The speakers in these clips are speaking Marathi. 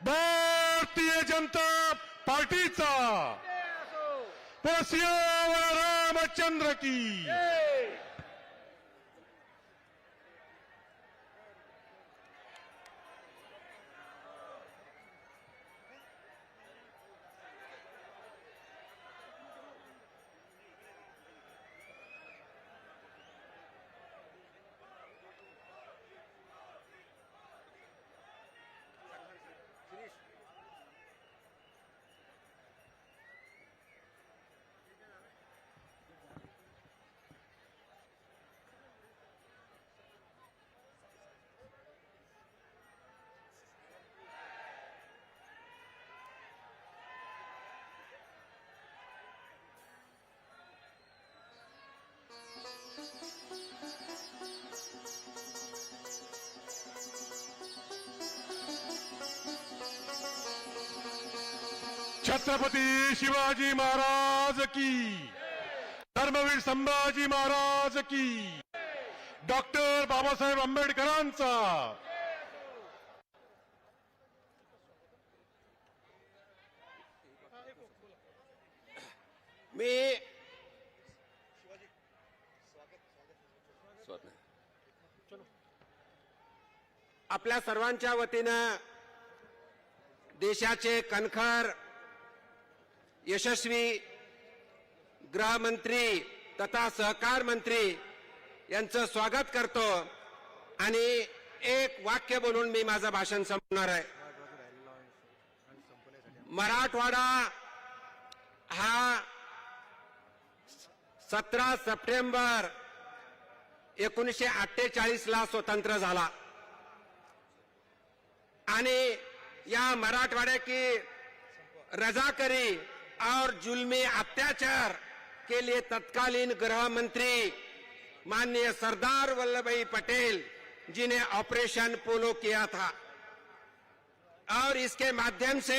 भारतीय जनता पार्टीचा सियावर रामचंद्र की छत्रपती शिवाजी महाराज की, धर्मवीर संभाजी महाराज की, डॉक्टर बाबासाहेब आंबेडकरांचा। मी आपल्या सर्वांच्या वतीनं देशाचे कणखर यशस्वी गृहमंत्री तथा सहकार मंत्री यांचं स्वागत करतो आणि एक वाक्य बोलून मी माझं भाषण संपवणार आहे। मराठवाडा हा 17 सप्टेंबर 1948 ला स्वतंत्र झाला आणि या मराठवाड़े की रजाकरी और जुल्मी अत्याचार के लिए तत्कालीन गृह मंत्री माननीय सरदार वल्लभ भाई पटेल जी ने ऑपरेशन पोलो किया था और इसके माध्यम से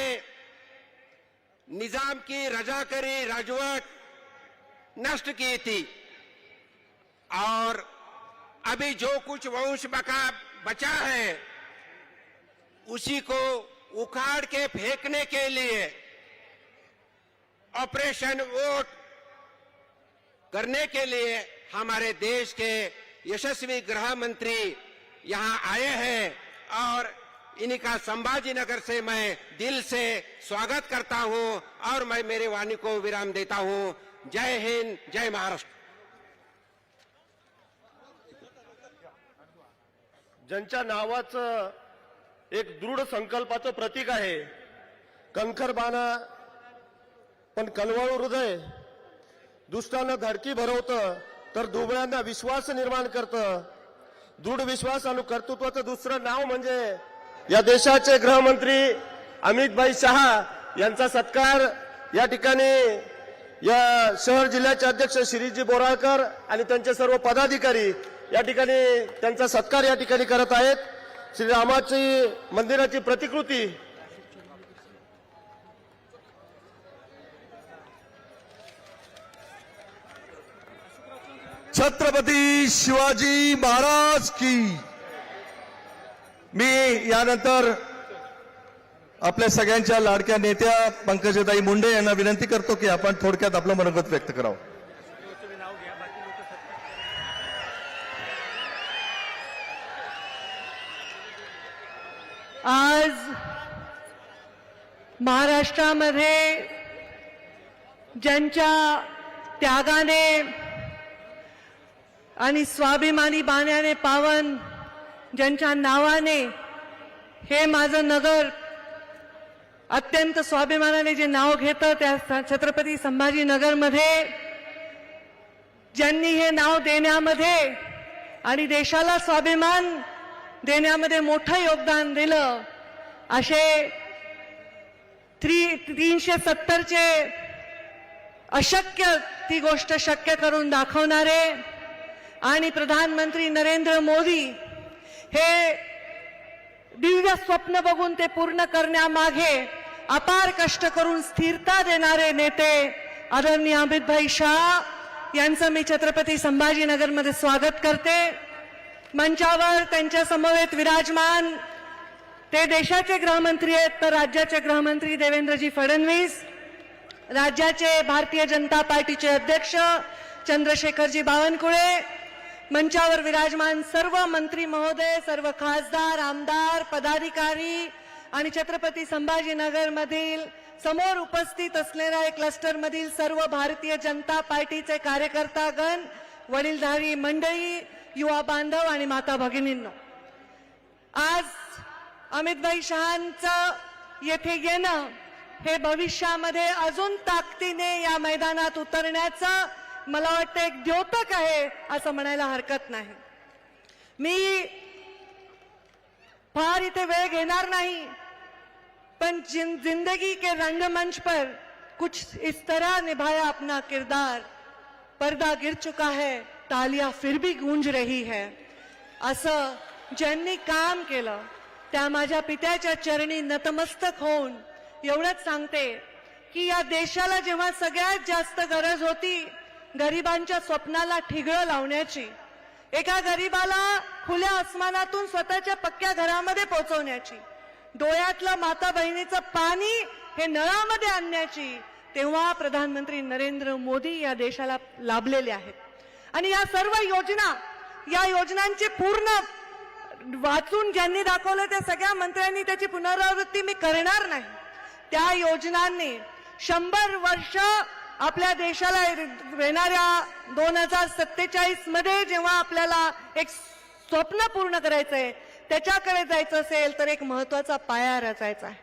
निजाम की रजाकरी राजवट नष्ट की थी और अभी जो कुछ वंश बचा है उसी को उखाड़ के फेंकने के लिए ऑपरेशन वोट करने के लिए हमारे देश के यशस्वी गृह मंत्री यहां आए हैं और इन्हीं का संभाजी नगर से मैं दिल से स्वागत करता हूं और मैं मेरी वाणी को विराम देता हूं। जय हिंद, जय महाराष्ट्र। ज्यांच्या नावाचं एक दृढ संकल्पाचं प्रतीक आहे, कणखर बाणा पण कळवळू हृदय, दुष्टांना धडकी भरवतं तर दुबळ्यांना विश्वास निर्माण करतं। दृढ विश्वास आणि कर्तृत्वाचं दुसरं नाव म्हणजे या देशाचे गृहमंत्री अमित भाई शहा यांचा सत्कार या ठिकाणी या शहर जिल्ह्याचे अध्यक्ष श्रीजी बोराळकर आणि त्यांचे सर्व पदाधिकारी या ठिकाणी त्यांचा सत्कार या ठिकाणी करत आहेत। श्री रामाची मंदिराची प्रतिकृती छत्रपती शिवाजी महाराज की। मी यानंतर आपल्या सगळ्यांच्या लाडक्या नेत्या पंकजाताई मुंडे यांना विनंती करतो की आपण थोडक्यात आपलं मनोगत व्यक्त करावं। आज महाराष्ट्रामध्ये ज्यांच्या त्यागाने आणि स्वाभिमानी बाण्याने पावन ज्यांच्या नावाने हे माझं नगर अत्यंत स्वाभिमानाने जे नाव घेतं त्या छत्रपती संभाजी नगरमध्ये ज्यांनी हे नाव देण्यामध्ये आणि देशाला स्वाभिमान देण्यामध्ये मोठं योगदान दिलं असे 370 चे अशक्य ती गोष्ट शक्य करून दाखवणारे आणि प्रधानमंत्री नरेंद्र मोदी हे दिव्य स्वप्न बघून ते पूर्ण करण्यामागे अपार कष्ट करून स्थिरता देणारे नेते आदरणीय अमित भाई शाह यांचं मी छत्रपती संभाजीनगरमध्ये स्वागत करते। मंचावर त्यांच्या समवेत विराजमान ते देशाचे गृहमंत्री आहेत तर राज्याचे गृहमंत्री देवेंद्रजी फडणवीस, राज्याचे भारतीय जनता पार्टीचे अध्यक्ष चंद्रशेखरजी बावनकुळे, मंचावर विराजमान सर्व मंत्री महोदय, सर्व खासदार, आमदार, पदाधिकारी आणि छत्रपती संभाजीनगर मधील समोर उपस्थित असलेल्या एक क्लस्टर मधील सर्व भारतीय जनता पार्टीचे कार्यकर्तागण, वडीलधारी मंडळी, युवा बांधव आणि माता भगिनींनो, आज अमितभाई शहांचं येथे येणं हे भविष्यामध्ये अजून ताकदीने या मैदानात उतरण्याचं मला वाटतं एक द्योतक आहे असं म्हणायला हरकत नाही. मी फार इथे वेळ घेणार नाही, पण जिंदगी के रंगमंच पर कुछ इस तरह निभाया अपना किरदार, पर्दा गिर चुका है तालियां फिर भी गूंज रही है, असं ज्यांनी काम केलं त्या माझ्या पित्याच्या चरणी नतमस्तक होऊन एवढंच सांगते की या देशाला जेव्हा सगळ्यात जास्त गरज होती गरिबांच्या स्वप्नाला ठिगळं लावण्याची, एका गरिबाला खुल्या आसमानातून स्वतःच्या पक्क्या घरामध्ये पोहोचवण्याची, डोळ्यातलं माता बहिणीचं पाणी हे नळामध्ये आणण्याची, तेव्हा प्रधानमंत्री नरेंद्र मोदी या देशाला लाभलेले आहेत. आणि या सर्व योजना, या योजनांची पूर्ण वाचून ज्यांनी दाखवलं त्या सगळ्या मंत्र्यांनी त्याची पुनरावृत्ती मी करणार नाही. त्या योजनांनी 100 वर्ष आपल्या देशाला येणाऱ्या 2047 मध्ये जेव्हा आपल्याला एक स्वप्न पूर्ण करायचंय, त्याच्याकडे जायचं असेल तर एक महत्वाचा पाया रचायचा आहे.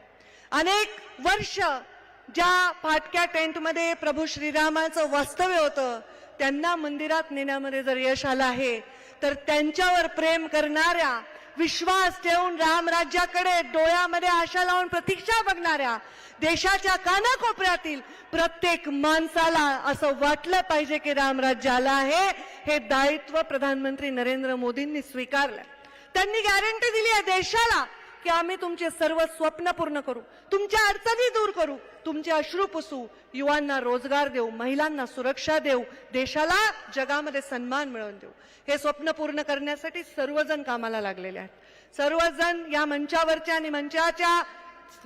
अनेक वर्ष ज्या फाटक्या टेंटमध्ये प्रभू श्रीरामाचं वास्तव्य होतं त्यांना मंदिरात नेण्यामध्ये जर यश आलं आहे तर त्यांच्यावर प्रेम करणाऱ्या, विश्वास ठेवून रामराज्याकडे डोळ्यामध्ये आशा लावून प्रतीक्षा बघणाऱ्या देशाच्या कानाकोपऱ्यातील प्रत्येक माणसाला असं वाटलं पाहिजे की रामराज्य आलं आहे. हे दायित्व प्रधानमंत्री नरेंद्र मोदींनी स्वीकारलं. त्यांनी गॅरंटी दिली आहे देशाला की आम्ही तुमचे सर्व स्वप्न पूर्ण करू, तुमच्या अडचणी दूर करू, तुमचे अश्रू पुसू, युवांना रोजगार देऊ, महिलांना सुरक्षा देऊ, देशाला जगामध्ये सन्मान मिळवून देऊ. हे स्वप्न पूर्ण करण्यासाठी सर्वजण कामाला लागलेले आहेत. सर्वजण या मंचावरच्या आणि मंचाच्या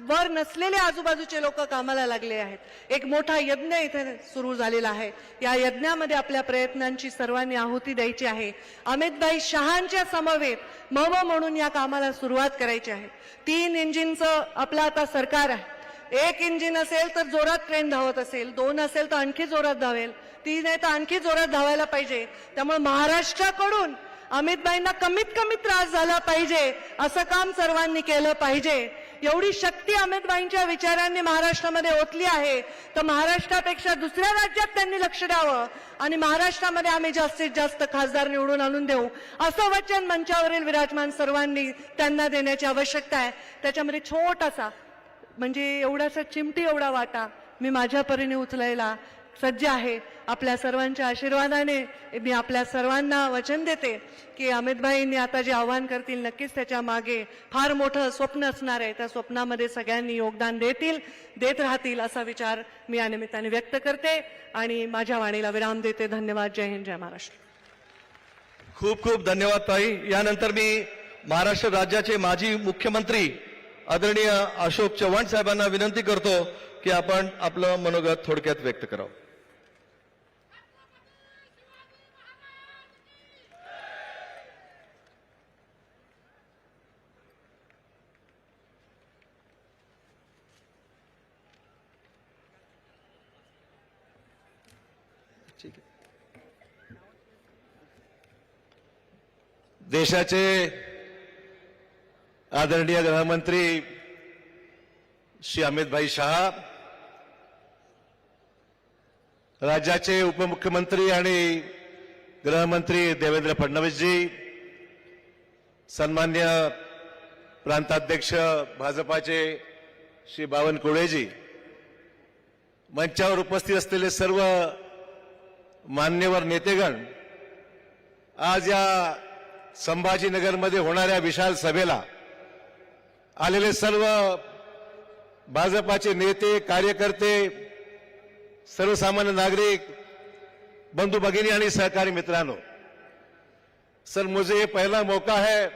वर नसलेले आजूबाजूचे लोक कामाला लागले आहेत. एक मोठा यज्ञ इथे सुरू झालेला आहे. या यज्ञामध्ये आपल्या प्रयत्नांची सर्वांनी आहुती द्यायची आहे. अमितभाई शहांच्या समवेत मव म्हणून या कामाला सुरुवात करायची आहे. 3 इंजिनचं आपलं आता सरकार आहे. 1 इंजिन असेल तर जोरात ट्रेन धावत असेल, 2 असेल तर आणखी जोरात धावेल, 3 आहे तर आणखी जोरात धावायला पाहिजे. त्यामुळे महाराष्ट्राकडून अमितभाईंना कमीत कमी त्रास झाला पाहिजे असं काम सर्वांनी केलं पाहिजे. एवढी शक्ती अमितभाईंच्या विचारांनी महाराष्ट्रामध्ये ओतली आहे तर महाराष्ट्रापेक्षा दुसऱ्या राज्यात त्यांनी लक्ष द्यावं आणि महाराष्ट्रामध्ये आम्ही जास्तीत जास्त खासदार निवडून आणून देऊ असं वचन मंचावरील विराजमान सर्वांनी त्यांना देण्याची आवश्यकता आहे. त्याच्यामध्ये छोटासा म्हणजे एवढासा चिमटी एवढा वाटा मी माझ्या परीने उचलायला सज्ज आहे. आपल्या सर्वांच्या आशीर्वादाने मी आपल्या सर्वांना वचन देते की अमितभाईंनी आता जे आव्हान करतील नक्कीच त्याच्या मागे फार मोठं स्वप्न असणार आहे. त्या स्वप्नामध्ये सगळ्यांनी योगदान देत राहतील असा विचार मी या निमित्ताने व्यक्त करते आणि माझ्या वाणीला विराम देते. धन्यवाद. जय हिंद, जय महाराष्ट्र. खूप खूप धन्यवाद ताई. यानंतर मी महाराष्ट्र राज्याचे माजी मुख्यमंत्री आदरणीय अशोक चव्हाण साहेबांना विनंती करतो की आपण आपलं मनोगत थोडक्यात व्यक्त करावं. देशाचे आदरणीय गृहमंत्री श्री अमितभाई शहा, राज्याचे उपमुख्यमंत्री आणि गृहमंत्री देवेंद्र फडणवीसजी, सन्मान्य प्रांताध्यक्ष भाजपाचे श्री बावनकुळेजी, मंचावर उपस्थित असलेले सर्व मान्यवर नेतेगण, आज या संभाजीनगरमध्ये होणाऱ्या विशाल सभेला आलेले सर्व भाजपाचे नेते, कार्यकर्ते, सर्वसामान्य नागरिक, बंधु भगिनी आणि सहकारी मित्रांनो, सर मुझे ये पहला मौका है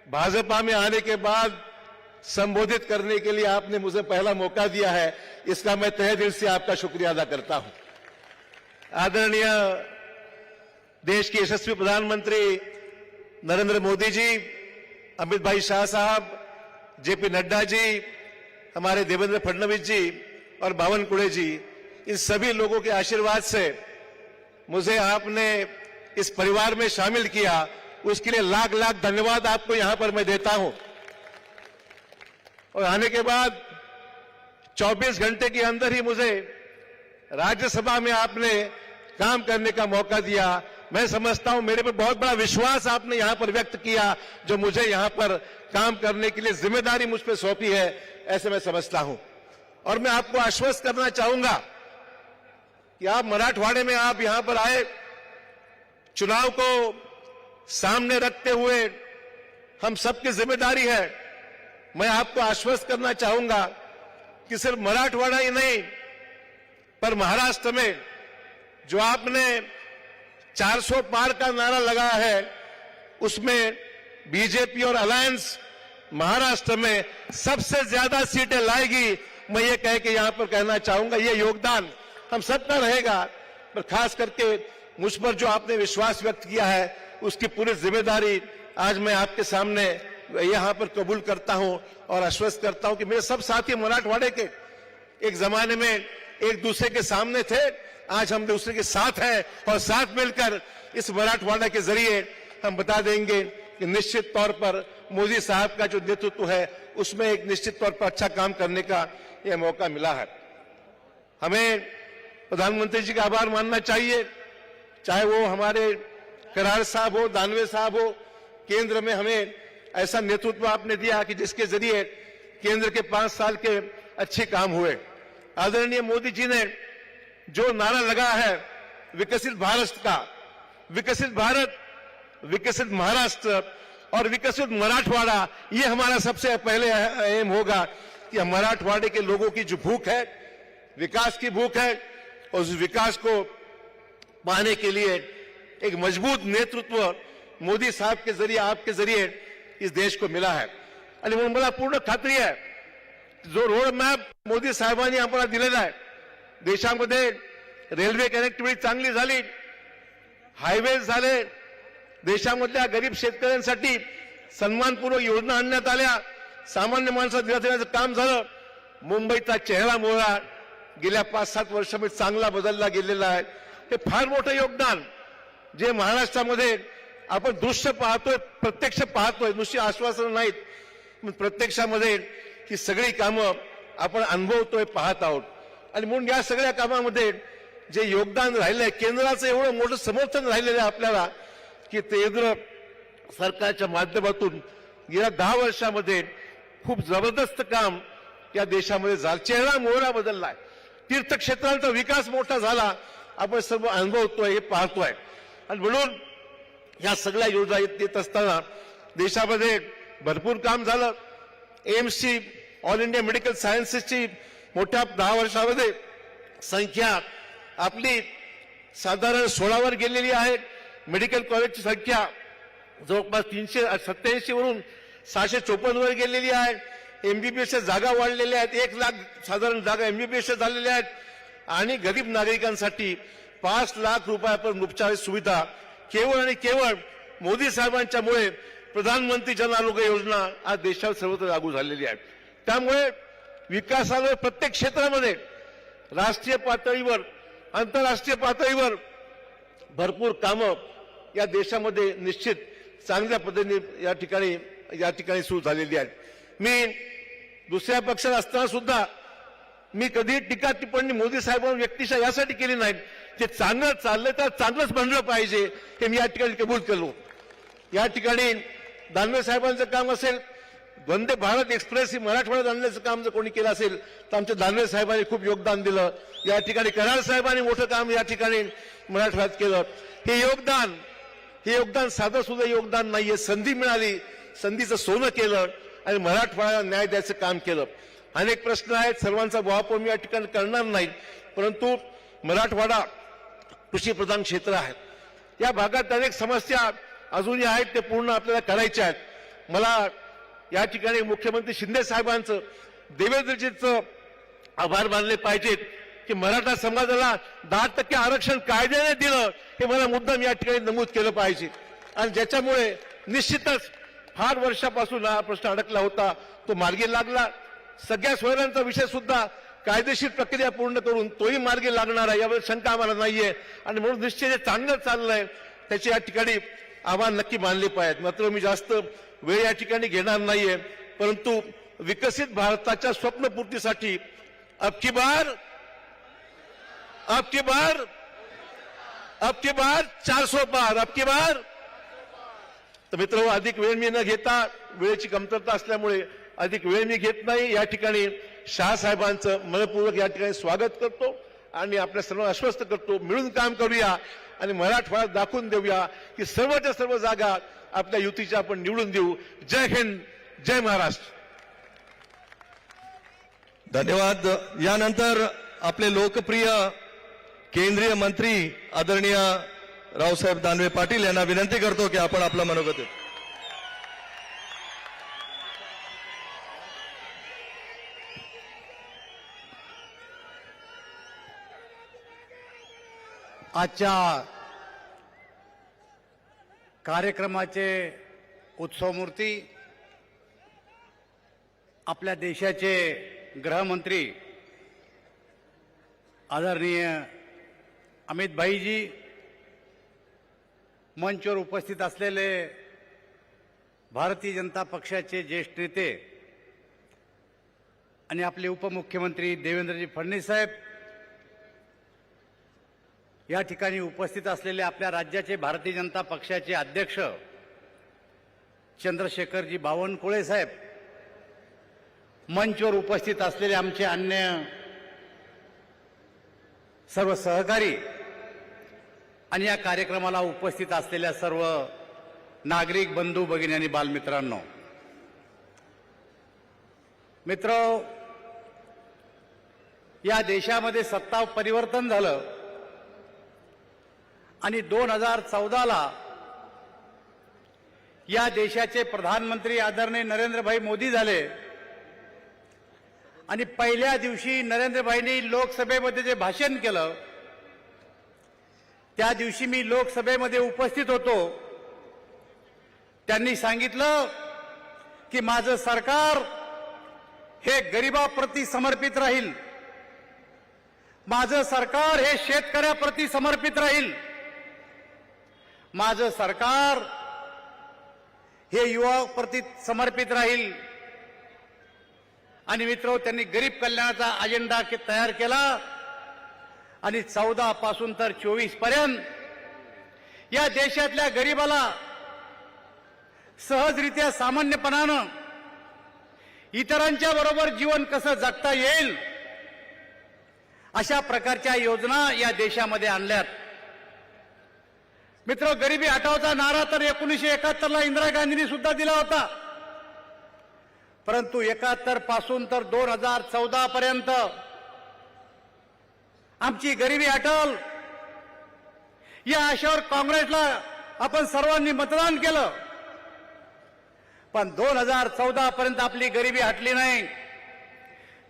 भाजपा में आने के बाद संबोधित करने के लिए आपने मुझे पहला मौका दिया है, इसका मैं तहे दिल से आपका शुक्रिया अदा करता हूं। आदरणीय देश के यशस्वी प्रधानमंत्री नरेंद्र मोदी जी, अमित भाई शाह साहब, जेपी नड्डा जी, हमारे देवेंद्र फडणवीस जी और बावनकुळे जी, इन सभी लोगों के आशीर्वाद से मुझे आपने इस परिवार में शामिल किया, उसके लिए लाख लाख धन्यवाद आपको यहां पर मैं देता हूं। और आने के बाद 24 घंटे के अंदर ही मुझे राज्यसभा में आपने काम करने का मौका दिया। मैं समझता हूं मेरे पे बहुत बड़ा विश्वास आपने यहां पर व्यक्त किया, जो मुझे यहां पर काम करने के लिए जिम्मेदारी मुझ पर सौंपी है, ऐसे मैं समझता हूं। और मैं आपको आश्वस्त करना चाहूंगा कि आप मराठवाड़े में आप यहां पर आए, चुनाव को सामने रखते हुए हम सबकी जिम्मेदारी है। मैं आपको आश्वस्त करना चाहूंगा कि सिर्फ मराठवाड़ा ही नहीं, पर महाराष्ट्र में जो आपने 400 पार का नारा लगाया है, उसमें बीजेपी और अलायंस महाराष्ट्र में सबसे ज्यादा सीटें लाएगी। मैं ये कह के यहां पर कहना चाहूंगा, ये योगदान हम सबका रहेगा, पर खास करके मुझ पर जो आपने विश्वास व्यक्त किया है, उसकी पूरी जिम्मेदारी आज मैं आपके सामने यहां पर कबूल करता हूं और आश्वस्त करता हूं कि मेरे सब साथी मराठवाड़े के एक जमाने में एक दूसरे के सामने थे, आज हम दूसरे के साथ हैं और साथ मिलकर इस मराठवाड़ा के जरिए हम बता देंगे कि निश्चित तौर पर मोदी साहब का जो नेतृत्व है, उसमें एक निश्चित तौर पर अच्छा काम करने का यह मौका मिला है। हमें प्रधानमंत्री जी का आभार मानना चाहिए, चाहे वो हमारे करार साहब हो, दानवे साहब हो, केंद्र में हमें ऐसा नेतृत्व आपने दिया कि जिसके जरिए केंद्र के 5 साल के अच्छे काम हुए। आदरणीय मोदी जी ने जो नारा लगाया है विकसित भारत का, विकसित भारत, विकसित महाराष्ट्र और विकसित मराठवाड़ा, ये हमारा सबसे पहले एम होगा कि मराठवाड़े के लोगों की जो भूख है, विकास की भूख है, और उस विकास को पाने के लिए एक मजबूत नेतृत्व मोदी साहब के जरिए, आपके जरिए इस देश को मिला है। आणि म्हणून मला पूर्ण खात्री आहे, जो रोड मॅप मोदी साहेबांनी आम्हाला दिलेला आहे, देशामध्ये रेल्वे कनेक्टिव्हिटी चांगली झाली, हायवे झाले, देशामधल्या गरीब शेतकऱ्यांसाठी सन्मानपूर्वक योजना आणण्यात आल्या, सामान्य माणसाला दिला देण्याचं काम झालं, मुंबईचा चेहरा मोहरा गेल्या 5-7 वर्षामध्ये चांगला बदलला गेलेला आहे। हे फार मोठं योगदान जे महाराष्ट्रामध्ये आपण दृश्य पाहतोय, प्रत्यक्ष पाहतोय, नुसती आश्वासनं नाहीत, प्रत्यक्षामध्ये ही सगळी कामं आपण अनुभवतोय, पाहत आहोत। आणि म्हणून या सगळ्या कामामध्ये जे योगदान राहिलंय, केंद्राचं एवढं मोठं समर्थन राहिलेलं आहे आपल्याला, की केंद्र सरकारच्या माध्यमातून गेल्या 10 वर्षामध्ये खूप जबरदस्त काम या देशामध्ये झालं, चेहरा मोहरा बदललाय, तीर्थक्षेत्रांचा विकास मोठा झाला, आपण सर्व अनुभवतोय, हे पाहतोय। आणि म्हणून या सगळ्या योजना येत असताना देशामध्ये भरपूर काम झालं। एम्सची, ऑल इंडिया मेडिकल सायन्सेसची मोठ्या 10 वर्षामध्ये संख्या आपली साधारण 16 वर गेलेली आहे। मेडिकल कॉलेजची संख्या जवळपास 387 वरून 654 वर गेलेली आहे। एमबीबीएसच्या जागा वाढलेल्या आहेत, 1 लाख साधारण जागा एमबीबीएसच्या झालेल्या आहेत, आणि गरीब नागरिकांसाठी 5 लाख रुपयापर्यंत उपचार सुविधा केवळ आणि केवळ मोदी साहेबांच्यामुळे प्रधानमंत्री जन आरोग्य योजना आज देशात सर्वत्र लागू झालेली आहे। त्यामुळे विकासावर प्रत्येक क्षेत्रामध्ये राष्ट्रीय पातळीवर, आंतरराष्ट्रीय पातळीवर भरपूर कामं या देशामध्ये निश्चित चांगल्या पद्धतीने या ठिकाणी सुरू झालेली आहेत। मी दुसऱ्या पक्षात असताना सुद्धा मी कधी टीका टिप्पणी मोदी साहेबांवर व्यक्तिशः यासाठी केली नाही, ते चांगलं चाललंय तर चांगलंच बनलं पाहिजे हे मी या ठिकाणी कबूल केलो। या ठिकाणी दानवे साहेबांचं काम असेल, वंदे भारत एक्सप्रेस ही मराठवाड्यात आणण्याचं काम जर कोणी केलं असेल तर आमच्या दानवे साहेबांनी खूप योगदान दिलं। या ठिकाणी कराड साहेबांनी मोठं काम या ठिकाणी मराठवाड्यात केलं। हे योगदान साधं सुद्धा योगदान नाहीये, संधी मिळाली, संधीचं सोनं केलं आणि मराठवाड्याला न्याय द्यायचं काम केलं। अनेक प्रश्न आहेत, सर्वांचा वापर मी या ठिकाणी करणार नाही, परंतु मराठवाडा कृषी प्रधान क्षेत्र आहे, या भागात अनेक समस्या अजूनही आहेत, ते पूर्ण आपल्याला करायच्या आहेत। मला या ठिकाणी मुख्यमंत्री शिंदे साहेबांचं देवेंद्रजींचं आभार मानले पाहिजेत की मराठा समाजाला 10% आरक्षण कायद्याने दिलं, हे मला मुद्दाम या ठिकाणी नमूद केलं पाहिजे. आणि ज्याच्यामुळे निश्चितच फार वर्षापासून हा प्रश्न अडकला होता, तो मार्गी लागला. सगळ्या सोयऱ्यांचा विषय सुद्धा कायदेशीर प्रक्रिया पूर्ण करून तोही मार्गी लागणार आहे, यावर शंका आम्हाला नाहीये. आणि म्हणून निश्चित जे चांगलं चाललंय त्याची या ठिकाणी आव्हान नक्की मानले पाहिजेत. मात्र मी जास्त वेळ या ठिकाणी घेणार नाहीये, परंतु विकसित भारताच्या स्वप्नपूर्तीसाठी अब की बार 400 पार, अब की बार. तर मित्र, अधिक वेळ मी न घेता, वेळेची कमतरता असल्यामुळे अधिक वेळ मी घेत नाही. या ठिकाणी शाह साहेबांचं मनपूर्वक या ठिकाणी स्वागत करतो आणि आपल्या सर्व आश्वस्त करतो, मिळून काम करूया आणि मराठवाड्यात दाखवून देऊया की सर्वच्या सर्व जागा आपल्या युतीच्या आपण निवडून देऊ. जय हिंद, जय महाराष्ट्र. धन्यवाद. यानंतर आपले लोकप्रिय केंद्रीय मंत्री आदरणीय रावसाहेब दानवे पाटील यांना विनंती करतो की आपण आपलं मनोगत. आजच्या कार्यक्रमाचे उत्सवमूर्ती आपल्या देशाचे गृहमंत्री आदरणीय अमित भाईजी, मंचवर उपस्थित असलेले भारतीय जनता पक्षाचे ज्येष्ठ नेते आणि आपले उपमुख्यमंत्री देवेंद्रजी फडणवीस साहेब, या ठिकाणी उपस्थित असलेले आपल्या राज्याचे भारतीय जनता पक्षाचे अध्यक्ष चंद्रशेखरजी बावनकुळे साहेब, मंचवर उपस्थित असलेले आमचे अन्य सर्व सहकारी आणि या कार्यक्रमाला उपस्थित असलेल्या सर्व नागरिक बंधू भगिनी आणि बालमित्रांनो, मित्र, या देशामध्ये सत्ता परिवर्तन झालं आणि 2014ला या देशाचे प्रधानमंत्री आदरणीय नरेंद्रभाई मोदी झाले. आणि पहिल्या दिवशी नरेंद्रभाईंनी लोकसभेमध्ये जे भाषण केलं, त्या दिवशी मी लोकसभेमध्ये उपस्थित होतो. त्यांनी सांगितलं की माझं सरकार हे गरिबाप्रती समर्पित राहील, माझं सरकार हे शेतकऱ्याप्रती समर्पित राहील, माझं सरकार हे युवाप्रती समर्पित राहील. आणि मित्र, त्यांनी गरीब कल्याणाचा अजेंडा तयार केला आणि 14 पासून तर 24 पर्यंत या देशातल्या गरीबाला सहजरित्या सामान्यपणानं इतरांच्या बरोबर जीवन कसं जगता येईल अशा प्रकारच्या योजना या देशामध्ये आणल्यात. मित्र, गरिबी हटावचा नारा तर 1971ला इंदिरा गांधींनी सुद्धा दिला होता, परंतु 71 पासून तर 2014 पर्यंत आमची गरिबी हटल या आशेवर काँग्रेसला आपण सर्वांनी मतदान केलं, पण 2014 पर्यंत आपली गरिबी हटली नाही.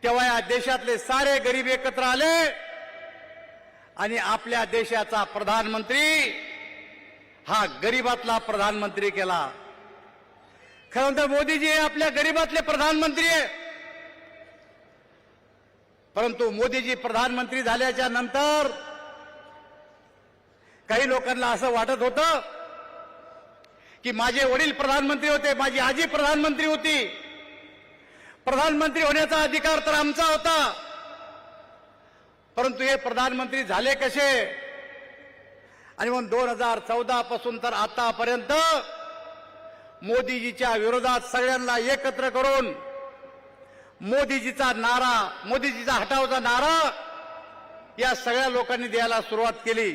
तेव्हा या देशातले सारे गरीब एकत्र आले आणि आपल्या देशाचा प्रधानमंत्री हा गरीबातला प्रधानमंत्री केला. खरं तर मोदीजी हे आपल्या गरीबातले प्रधानमंत्री आहे, परंतु मोदीजी प्रधानमंत्री झाल्याच्या नंतर काही लोकांना असं वाटत होतं की माझे वडील प्रधानमंत्री होते, माझी आजी प्रधानमंत्री होती, प्रधानमंत्री होण्याचा अधिकार तर आमचा होता, परंतु हे प्रधानमंत्री झाले कसे. आणि म्हणून 2014 पासून तर आतापर्यंत मोदीजीच्या विरोधात सगळ्यांना एकत्र करून मोदीजीचा नारा, मोदीजीचा हटावचा नारा या सगळ्या लोकांनी द्यायला सुरुवात केली.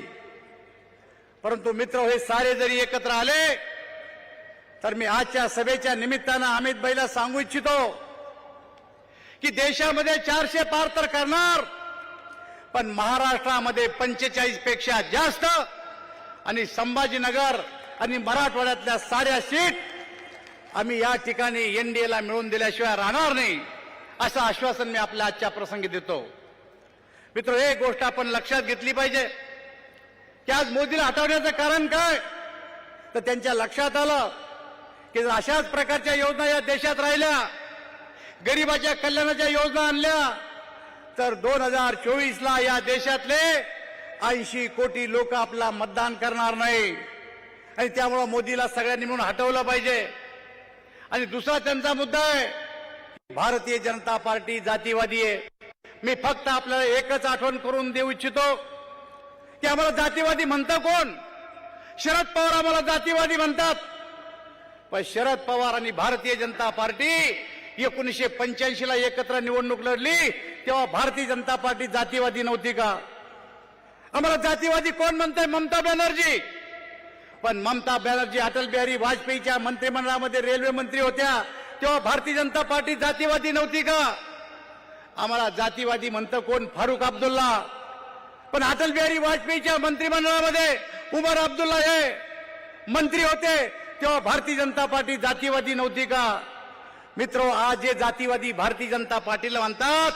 परंतु मित्र, हे सारे जरी एकत्र आले तर मी आजच्या सभेच्या निमित्तानं अमित भाईला सांगू इच्छितो की देशामध्ये 400 पार तर करणार, पण महाराष्ट्रामध्ये 45 पेक्षा जास्त आणि संभाजीनगर आणि मराठवाड्यातल्या साऱ्या सीट आम्ही या ठिकाणी एनडीएला मिळवून दिल्याशिवाय राहणार नाही, असं आश्वासन मी आपल्या आजच्या प्रसंगी देतो. मित्र, एक गोष्ट आपण लक्षात घेतली पाहिजे की आज मोदीला हटवण्याचं कारण काय, तर त्यांच्या लक्षात आलं की जर अशाच प्रकारच्या योजना या देशात राहिल्या, गरिबाच्या कल्याणाच्या योजना आणल्या, तर 2024ला या देशातले 80 कोटी लोक आपला मतदान करणार नाही. आणि त्यामुळे मोदीला सगळ्यांनी मिळून हटवलं पाहिजे. आणि दुसरा त्यांचा मुद्दा आहे, भारतीय जनता पार्टी जातीवादी आहे. मी फक्त आपल्याला एकच आठवण करून देऊ इच्छितो की आम्हाला जातीवादी म्हणतं कोण? शरद पवार आम्हाला जातीवादी म्हणतात. पण शरद पवार आणि भारतीय जनता पार्टी 1985ला एकत्र निवडणूक लढली तेव्हा भारतीय जनता पार्टी जातीवादी नव्हती का? आम्हाला जातीवादी कोण म्हणतंय? ममता बॅनर्जी. पण ममता बॅनर्जी अटल बिहारी वाजपेयीच्या मंत्रिमंडळामध्ये रेल्वे मंत्री होत्या तेव्हा भारतीय जनता पार्टी जातीवादी नव्हती का? आम्हाला जातीवादी म्हणतं कोण? फारुख अब्दुल्ला. पण अटल बिहारी वाजपेयीच्या मंत्रिमंडळामध्ये उमर अब्दुल्ला हे मंत्री होते तेव्हा भारतीय जनता पार्टी जातीवादी नव्हती का? मित्रो, आज जे जातीवादी भारतीय जनता पार्टीला म्हणतात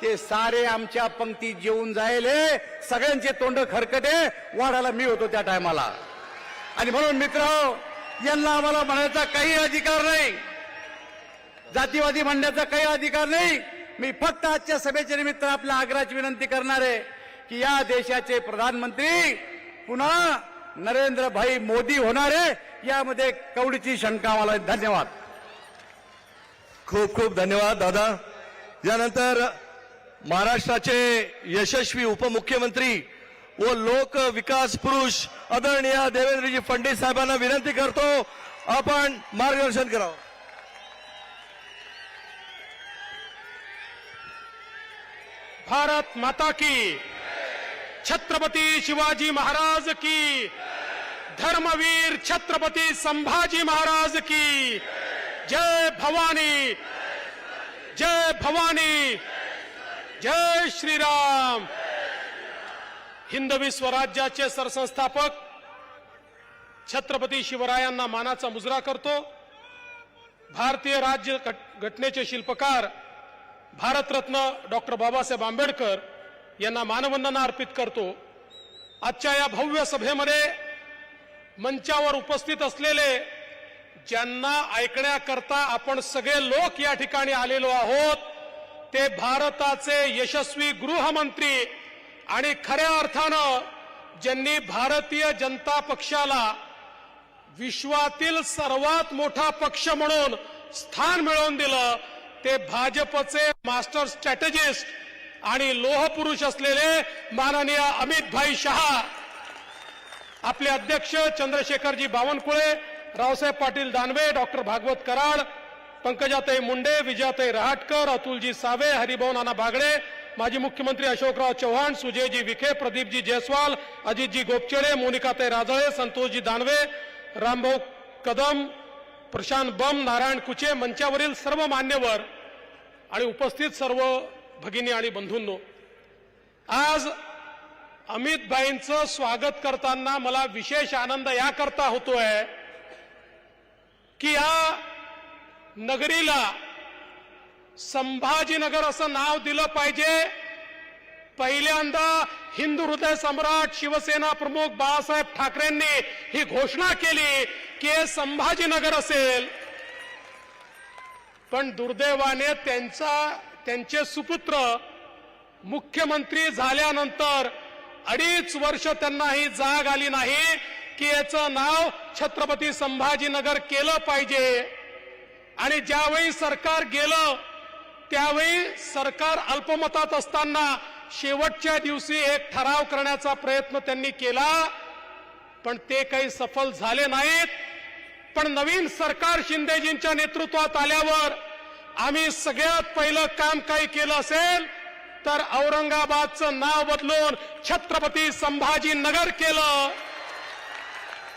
ते सारे आमच्या पंक्तीत जेवून जायले, सगळ्यांचे तोंड खरकटे वाढायला मी होतो त्या टायमाला. आणि म्हणून मित्र, यांना आम्हाला म्हणायचा काही अधिकार नाही, जातीवादी म्हणण्याचा काही अधिकार नाही. मी फक्त आजच्या सभेच्या निमित्त आपल्या आग्रहाची विनंती करणार आहे की या देशाचे प्रधानमंत्री पुन्हा नरेंद्रभाई मोदी होणार आहे, यामध्ये कवडीची शंका मला. धन्यवाद. खूप खूप धन्यवाद दादा. यानंतर महाराष्ट्राचे यशस्वी उपमुख्यमंत्री व लोक विकास पुरुष आदरणीय देवेंद्रजी फडणवीस साहेबांना विनंती करतो आपण मार्गदर्शन करावं. भारत माता की, छत्रपती शिवाजी महाराज की, धर्मवीर छत्रपती संभाजी महाराज की. जय भवानी, जय भवानी, जय श्रीराम. हिंदवी स्वराज्याचे सरसंस्थापक छत्रपती शिवरायांना मानाचा मुजरा करतो. भारतीय राज्य घटनेचे शिल्पकार भारतरत्न डॉक्टर बाबासाहेब आंबेडकर यांना मानवंदना अर्पित करतो. आजच्या या भव्य सभेमध्ये मंचावर उपस्थित असलेले, ज्यांना ऐकण्याकरता आपण सगळे लोक या ठिकाणी आलेलो आहोत, ते भारताचे यशस्वी गृहमंत्री आणि खऱ्या अर्थानं ज्यांनी भारतीय जनता पक्षाला विश्वातील सर्वात मोठा पक्ष म्हणून स्थान मिळवून दिलं, ते भाजपचे मास्टर स्ट्रॅटेजिस्ट आणि लोहपुरुष असलेले माननीय अमितभाई शहा, आपले अध्यक्ष चंद्रशेखरजी बावनकुळे, रावसाहेब पाटील दानवे, डॉक्टर भागवत कराड, पंकजाताई मुंडे, विजयाताई रहाटकर, अतुलजी सावे, हरिभाऊ नाना बागडे, माजी मुख्यमंत्री अशोकराव चव्हाण, सुजयजी विखे, प्रदीपजी जयस्वाल, अजितजी गोपचेडे, मोनिकाताई राजळे, संतोषजी दानवे, रामभाऊ कदम, प्रशांत बम, नारायण कुचे, मंचावरील सर्व मान्यवर आणि उपस्थित सर्व भगिनी आणि बंधूंनो, आज अमितभाईंचं स्वागत करताना मला विशेष आनंद याकरता होतोय की या नगरीला संभाजीनगर असं नाव दिलं पाहिजे. पहिल्यांदा हिंदू हृदय सम्राट शिवसेना प्रमुख बाळासाहेब ठाकरेंनी ही घोषणा केली की हे संभाजीनगर असेल. पण दुर्दैवाने त्यांचे सुपुत्र मुख्यमंत्री झाल्यानंतर 2.5 वर्ष त्यांना ही जाग आली नाही की याचं नाव छत्रपती संभाजीनगर केलं पाहिजे. आणि ज्यावेळी सरकार गेलं त्यावेळी सरकार अल्पमतात असताना शेवटच्या दिवशी एक ठराव करण्याचा प्रयत्न त्यांनी केला, पण ते काही सफल झाले नाहीत. पण नवीन सरकार शिंदेजींच्या नेतृत्वात आल्यावर आम्ही सगळ्यात पहिलं काम काही केलं असेल तर औरंगाबादचं नाव बदलून छत्रपती संभाजीनगर केलं.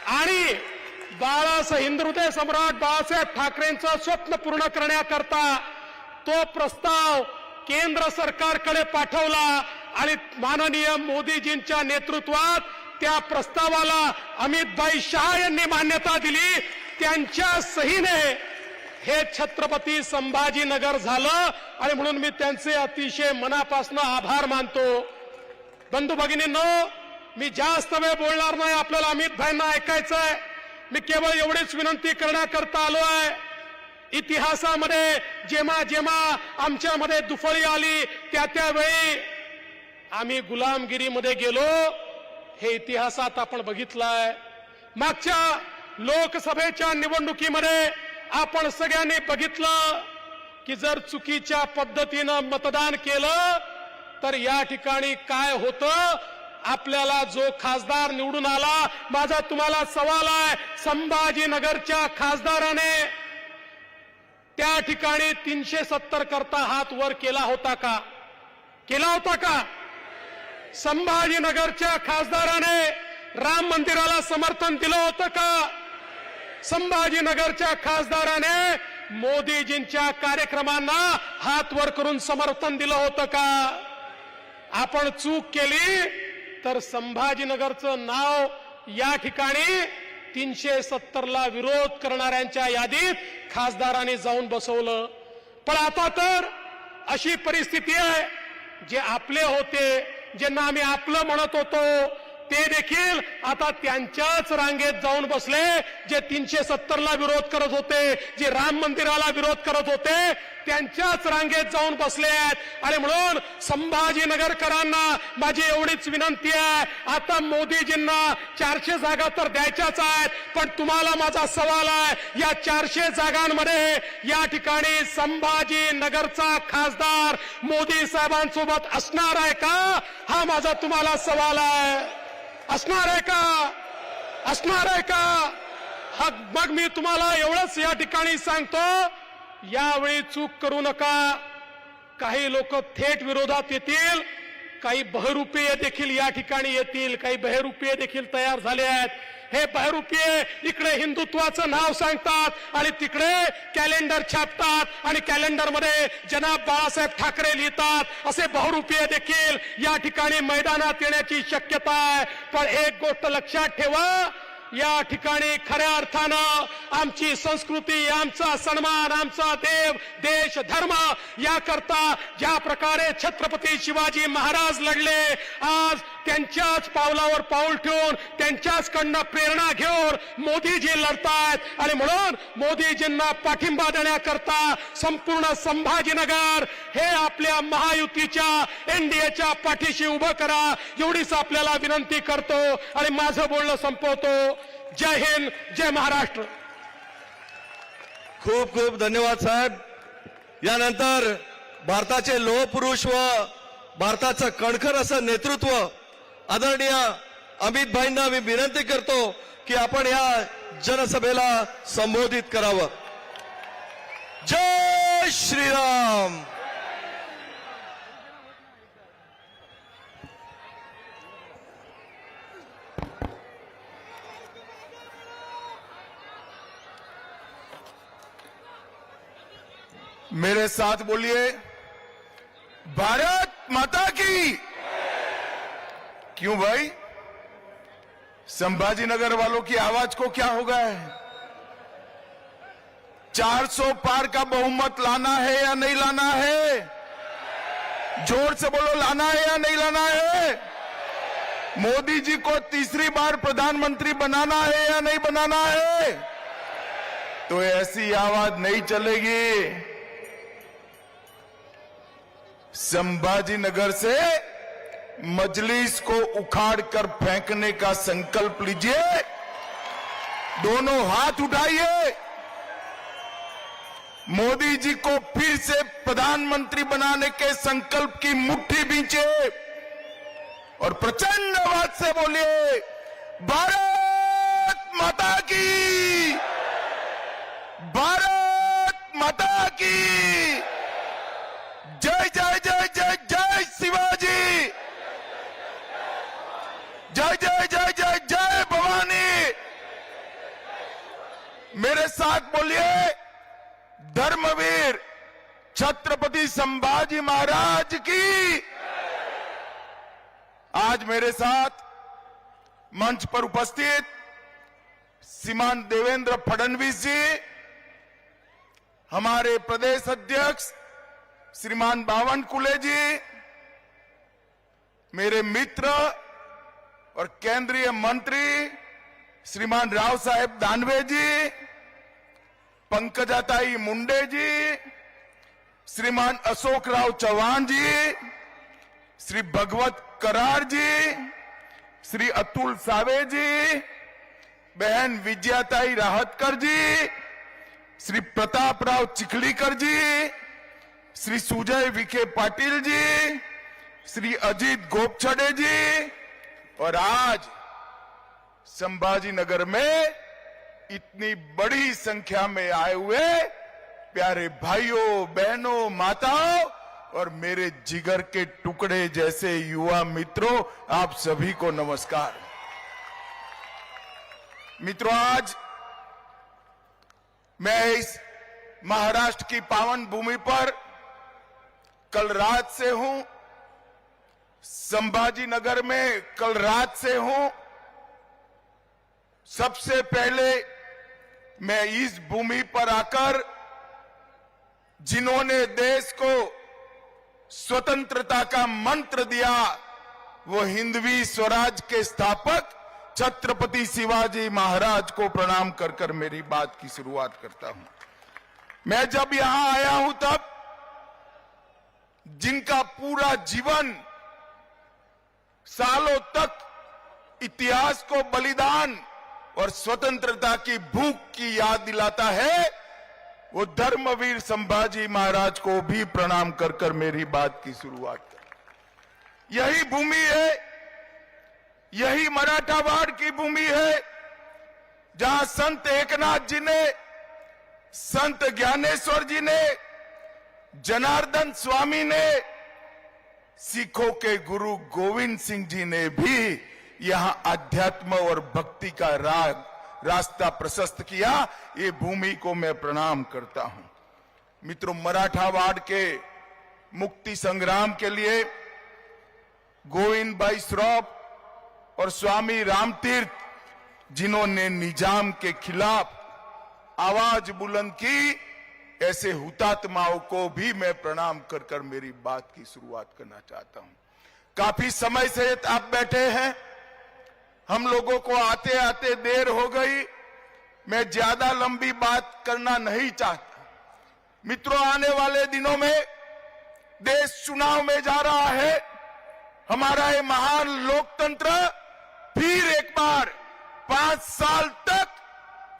आणि हिंदू हृदय सम्राट बाळासाहेब ठाकरेंचं स्वप्न पूर्ण करण्याकरता तो प्रस्ताव केंद्र सरकारकडे पाठवला आणि माननीय मोदीजींच्या नेतृत्वात त्या प्रस्तावाला अमितभाई शहा यांनी मान्यता दिली. त्यांच्या सहीने हे छत्रपती संभाजीनगर झालं आणि म्हणून मी त्यांचे अतिशय मनापासून आभार मानतो. बंधू भगिनींनो, मी जास्त वेळ बोलणार नाही. आपल्याला अमित भाईंना ऐकायचंय. मी केवळ एवढीच विनंती करण्याकरता आलो आहे. इतिहासामध्ये जेव्हा जेव्हा आमच्यामध्ये दुफळी आली त्यावेळी आम्ही गुलामगिरीमध्ये गेलो. हे इतिहासात आपण बघितलंय. मागच्या लोकसभेच्या निवडणुकीमध्ये आपण सगळ्यांनी बघितलं की जर चुकीच्या पद्धतीनं मतदान केलं तर या ठिकाणी काय होतं. आपल्याला जो खासदार निवडून आला, माझा तुम्हाला सवाल आहे, संभाजीनगरच्या खासदाराने त्या ठिकाणी 370 करता हात वर केला होता का? केला होता का? संभाजीनगरच्या खासदाराने राम मंदिराला समर्थन दिलं होतं का? संभाजीनगरच्या खासदाराने मोदीजींच्या कार्यक्रमांना हात वर करून समर्थन दिलं होतं का? आपण चूक केली तर संभाजीनगरचं नाव या ठिकाणी 370 ला विरोध करणाऱ्यांच्या यादीत खासदारांनी जाऊन बसवलं. पण आता तर अशी परिस्थिती आहे, जे आपले होते, ज्यांना आम्ही आपलं म्हणत होतो, ते देखील आता त्यांच्याच रांगेत जाऊन बसले. जे 370 ला विरोध करत होते, जे राम मंदिराला विरोध करत होते, त्यांच्याच रांगेत जाऊन बसले आहेत. आणि म्हणून संभाजीनगरकरांना माझी एवढीच विनंती आहे, आता मोदीजींना 400 जागा तर द्यायच्याच आहेत, पण तुम्हाला माझा सवाल आहे, या 400 जागांमध्ये या ठिकाणी संभाजीनगरचा खासदार मोदी साहेबांसोबत असणार आहे का? हा माझा तुम्हाला सवाल आहे. असणार आहे का? असणार आहे का? हा, मग मी तुम्हाला एवढंच या ठिकाणी सांगतो, यावेळी चूक करू नका. काही लोक थेट विरोधात येतील, काही बहरूपीय देखील या ठिकाणी येतील, काही बहरूपीय देखील तयार झाले आहेत. हे बहरूपीय इकडे हिंदुत्वाचं नाव सांगतात आणि तिकडे कॅलेंडर छापतात आणि कॅलेंडरमध्ये जनाब बाळासाहेब ठाकरे लिहितात. असे बहरूपीय देखील या ठिकाणी मैदानात येण्याची शक्यता आहे. पण एक गोष्ट लक्षात ठेवा, या ठिकाणी खऱ्या अर्थानं आमची संस्कृती, आमचा सन्मान, आमचा देव, देश, धर्म याकरता ज्या प्रकारे छत्रपती शिवाजी महाराज लढले, आज त्यांच्याच पावलावर पाऊल ठेवून त्यांच्याचकडनं प्रेरणा घेऊन मोदीजी लढतायत. आणि म्हणून मोदीजींना पाठिंबा देण्याकरता संपूर्ण संभाजीनगर हे आपल्या महायुतीच्या एनडीएच्या पाठीशी उभं करा, एवढीच आपल्याला विनंती करतो आणि माझं बोलणं संपवतो. जय हिंद, जय महाराष्ट्र. खूप खूप धन्यवाद साहेब. यानंतर भारताचे लोहपुरुष व भारताचं कणखर असं नेतृत्व आदरणीय अमित भाईंना मी विनंती करतो की आपण या जनसभेला संबोधित करावं. जय श्रीराम. मेरे साथ बोलिए, भारत माता की. क्यों भाई, संभाजीनगर वालों की आवाज को क्या हो गया है? 400 पार का बहुमत लाना है या नहीं लाना है? जोर से बोलो, लाना है या नहीं लाना है? मोदी जी को तीसरी बार प्रधानमंत्री बनाना है या नहीं बनाना है? तो ऐसी आवाज नहीं चलेगी. संभाजीनगर से मजलिस को उखाड़कर फेंकने का संकल्प लीजिए. दोनों हाथ उठाइए. मोदी जी को फिर से प्रधानमंत्री बनाने के संकल्प की मुट्ठी बींचे और प्रचंड आवाज से बोलिए, भारत माता की, भारत माता की. जय जय जय जय जय शिवाजी. जय जय जय जय जय भवानी. मेरे साथ बोलिए, धर्मवीर छत्रपति संभाजी महाराज की. आज मेरे साथ मंच पर उपस्थित श्रीमान देवेंद्र फडणवीस जी, हमारे प्रदेश अध्यक्ष श्रीमान बावनकुले जी, मेरे मित्र और केंद्रीय मंत्री श्रीमान राव साहेब दानवे जी, पंकजाताई मुंडे जी, श्रीमान अशोक राव चौहान जी, श्री भगवत करार जी, श्री अतुल सावे जी, बहन विजयाताई राहतकर जी, श्री प्रताप राव चिखलीकर जी, श्री सुजय विखे पाटिल जी, श्री अजीत गोपछड़े जी, और आज संभाजी नगर में इतनी बड़ी संख्या में आए हुए प्यारे भाइयों, बहनों, माताओं और मेरे जिगर के टुकड़े जैसे युवा मित्रों, आप सभी को नमस्कार। मित्रों, आज मैं इस महाराष्ट्र की पावन भूमि पर कल रात से हूं, संभाजी नगर में कल रात से हूं। सबसे पहले मैं इस भूमि पर आकर जिन्होंने देश को स्वतंत्रता का मंत्र दिया, वो हिंदवी स्वराज के स्थापक छत्रपति शिवाजी महाराज को प्रणाम कर कर मेरी बात की शुरुआत करता हूं। मैं जब यहां आया हूं तब जिनका पूरा जीवन सालों तक इतिहास को बलिदान और स्वतंत्रता की भूख की याद दिलाता है, वो धर्मवीर संभाजी महाराज को भी प्रणाम कर कर मेरी बात की शुरुआत कर। यही भूमि है, यही मराठावाड़ की भूमि है, जहां संत एकनाथ जी ने, संत ज्ञानेश्वर जी ने, जनार्दन स्वामी ने, सिखों के गुरु गोविंद सिंह जी ने भी यहां अध्यात्म और भक्ति का रास्ता प्रशस्त किया। ये भूमि को मैं प्रणाम करता हूं। मित्रों, मराठावाड़ के मुक्ति संग्राम के लिए गोविंद भाई श्रॉफ और स्वामी रामतीर्थ, जिन्होंने निजाम के खिलाफ आवाज बुलंद की, ऐसे हुतात्माओं को भी मैं प्रणाम कर कर मेरी बात की शुरुआत करना चाहता हूं। काफी समय से आप बैठे हैं, हम लोगों को आते आते देर हो गई, मैं ज्यादा लंबी बात करना नहीं चाहता। मित्रों, आने वाले दिनों में देश चुनाव में जा रहा है। हमारा ये महान लोकतंत्र फिर एक बार 5 साल तक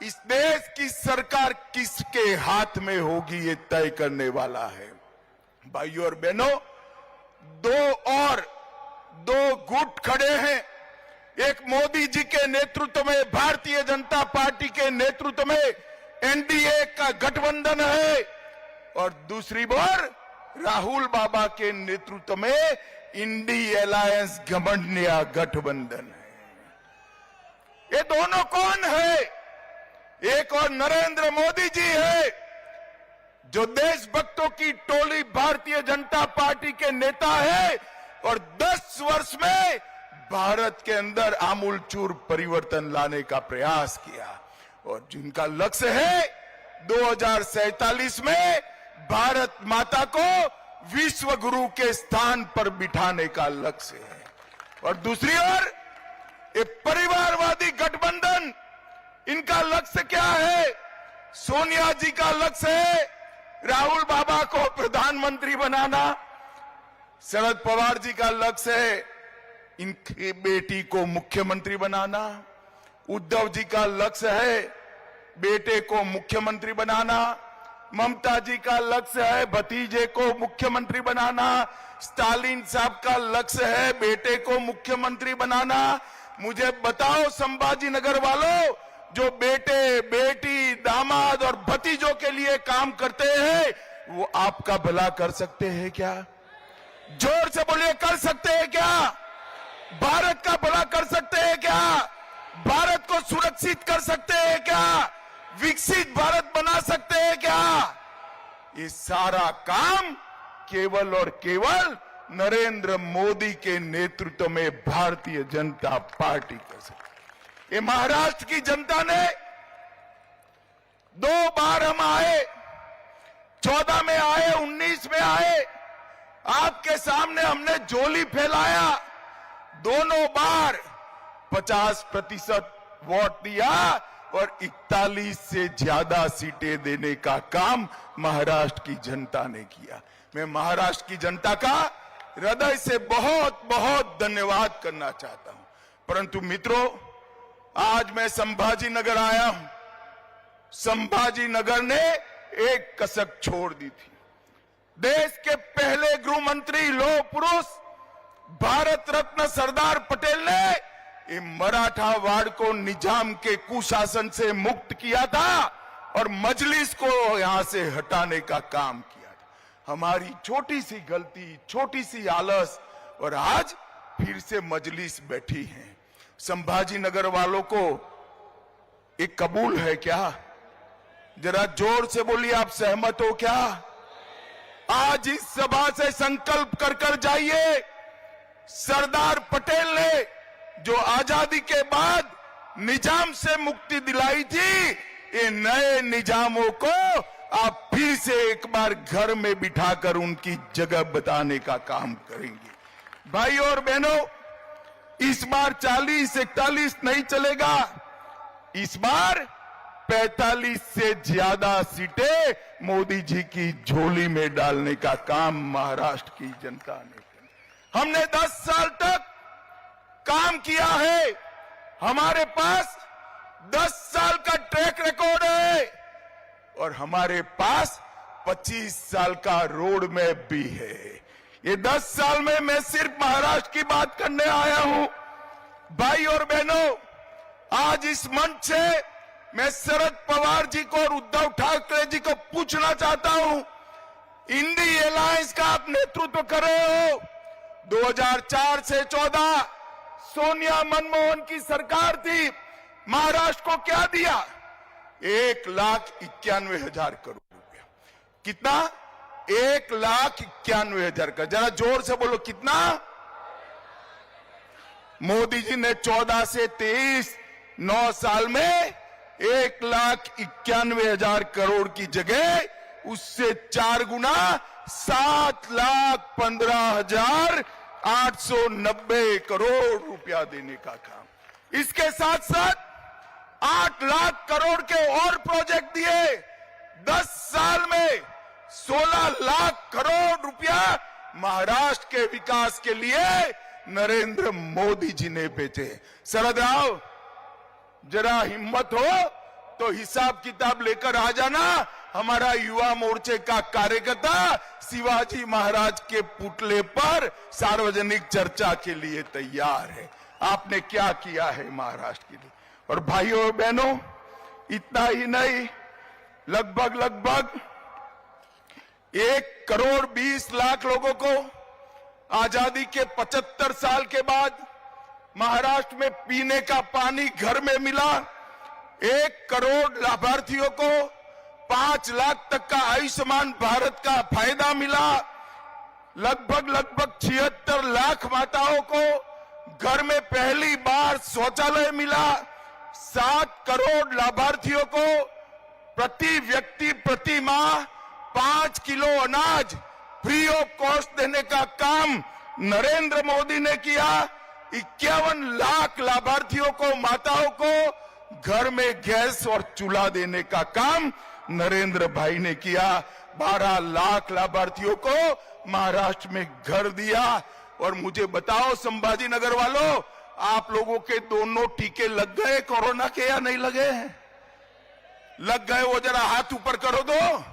इस देश की सरकार किसके हाथ में होगी, ये तय करने वाला है। भाइयों और बहनों, दो गुट खड़े हैं। एक मोदी जी के नेतृत्व में, भारतीय जनता पार्टी के नेतृत्व में एनडीए का गठबंधन है, और दूसरी ओर राहुल बाबा के नेतृत्व में इंडी अलायंस घमंडिया गठबंधन है। ये दोनों कौन है? एक और नरेंद्र मोदी जी है, जो देशभक्तों की टोली भारतीय जनता पार्टी के नेता है, और 10 वर्ष में भारत के अंदर आमूलचूर परिवर्तन लाने का प्रयास किया, और जिनका लक्ष्य है 2047 में भारत माता को विश्व गुरु के स्थान पर बिठाने का लक्ष्य है। और दूसरी ओर एक परिवारवादी गठबंधन, इनका लक्ष्य क्या है? सोनिया जी का लक्ष्य है राहुल बाबा को प्रधानमंत्री बनाना, शरद पवार जी का लक्ष्य है इनकी बेटी को मुख्यमंत्री बनाना, उद्धव जी का लक्ष्य है बेटे को मुख्यमंत्री बनाना, ममता जी का लक्ष्य है भतीजे को मुख्यमंत्री बनाना, स्टालिन साहब का लक्ष्य है बेटे को मुख्यमंत्री बनाना। मुझे बताओ संभाजी नगर वालों, जो बेटे, बेटी, दामाद और भतीजों के लिए काम करते हैं, वो आपका भला कर सकते हैं क्या? जोर से बोलिए, कर सकते हैं क्या? भारत का भला कर सकते हैं क्या? भारत को सुरक्षित कर सकते हैं क्या? विकसित भारत बना सकते हैं क्या? ये सारा काम केवल और केवल नरेंद्र मोदी के नेतृत्व में भारतीय जनता पार्टी कर सकती है। ये महाराष्ट्र की जनता ने 2 बार हम आए, 14 में आए, 19 में आए, आपके सामने हमने झोली फैलाया, दोनों बार 50% वोट दिया और 41 से ज्यादा सीटें देने का काम महाराष्ट्र की जनता ने किया। मैं महाराष्ट्र की जनता का हृदय से बहुत बहुत धन्यवाद करना चाहता हूं। परंतु मित्रों, आज मैं संभाजी नगर आया हूं। संभाजी नगर ने एक कसक छोड़ दी थी। देश के पहले गृह मंत्री लौह पुरुष भारत रत्न सरदार पटेल ने ये मराठा वाड़ को निजाम के कुशासन से मुक्त किया था और मजलिस को यहां से हटाने का काम किया था। हमारी छोटी सी गलती, छोटी सी आलस, और आज फिर से मजलिस बैठी है। संभाजी नगर वालों को एक कबूल है क्या? जरा जोर से बोलिए, आप सहमत हो क्या? आज इस सभा से संकल्प कर कर जाइए, सरदार पटेल ने जो आजादी के बाद निजाम से मुक्ति दिलाई थी, ये नए निजामों को आप फिर से एक बार घर में बिठाकर उनकी जगह बताने का काम करेंगे। भाई और बहनों, इस बार 40-41 नहीं चलेगा, इस बार 45 से ज्यादा सीटें मोदी जी की झोली में डालने का काम महाराष्ट्र की जनता ने किया। हमने 10 साल तक काम किया है, हमारे पास 10 साल का ट्रैक रिकॉर्ड है और हमारे पास 25 साल का रोड मैप भी है। ये 10 साल में मैं सिर्फ महाराष्ट्र की बात करने आया हूं। भाई और बहनों, आज इस मंच से मैं शरद पवार जी को और उद्धव ठाकरे जी को पूछना चाहता हूं, इंडी अलायंस का आप नेतृत्व कर रहे हो। 2004 से 14 सोनिया मनमोहन की सरकार थी, महाराष्ट्र को क्या दिया? 1,91,000 करोड़ रुपया। कितना? 1,91,000 का। जरा जोर से बोलो, कितना? मोदी जी ने 14 से 23 9 साल में 1,91,000 करोड़ की जगह उससे 4 गुना 7,15,890 करोड़ रुपया देने का काम। इसके साथ साथ 8 लाख करोड़ के और प्रोजेक्ट दिए। 10 साल में 16 लाख करोड़ रुपया महाराष्ट्र के विकास के लिए नरेंद्र मोदी जी ने भेजे। शरद राव, जरा हिम्मत हो तो हिसाब किताब लेकर आ जाना। हमारा युवा मोर्चे का कार्यकर्ता शिवाजी महाराज के पुतले पर सार्वजनिक चर्चा के लिए तैयार है। आपने क्या किया है महाराष्ट्र के लिए? और भाइयों और बहनों, इतना ही नहीं, लगभग 1,20,00,000 लोगों को आजादी के 75 साल के बाद महाराष्ट्र में पीने का पानी घर में मिला। 1 करोड़ लाभार्थियों को 5 लाख तक का आयुष्मान भारत का फायदा मिला। लगभग 76 लाख माताओं को घर में पहली बार शौचालय मिला। 7 करोड़ लाभार्थियों को प्रति व्यक्ति प्रति माह 5 किलो अनाज फ्री ऑफ कॉस्ट देने का काम नरेंद्र मोदी ने किया। 51 लाख लाभार्थियों को, माताओं को घर में गैस और चूल्हा देने का काम नरेंद्र भाई ने किया। 12 लाख लाभार्थियों को महाराष्ट्र में घर दिया। और मुझे बताओ संभाजी नगर वालों, आप लोगों के दोनों टीके लग गए कोरोना के या नहीं लगे? लग गए? वो जरा हाथ ऊपर करो दो।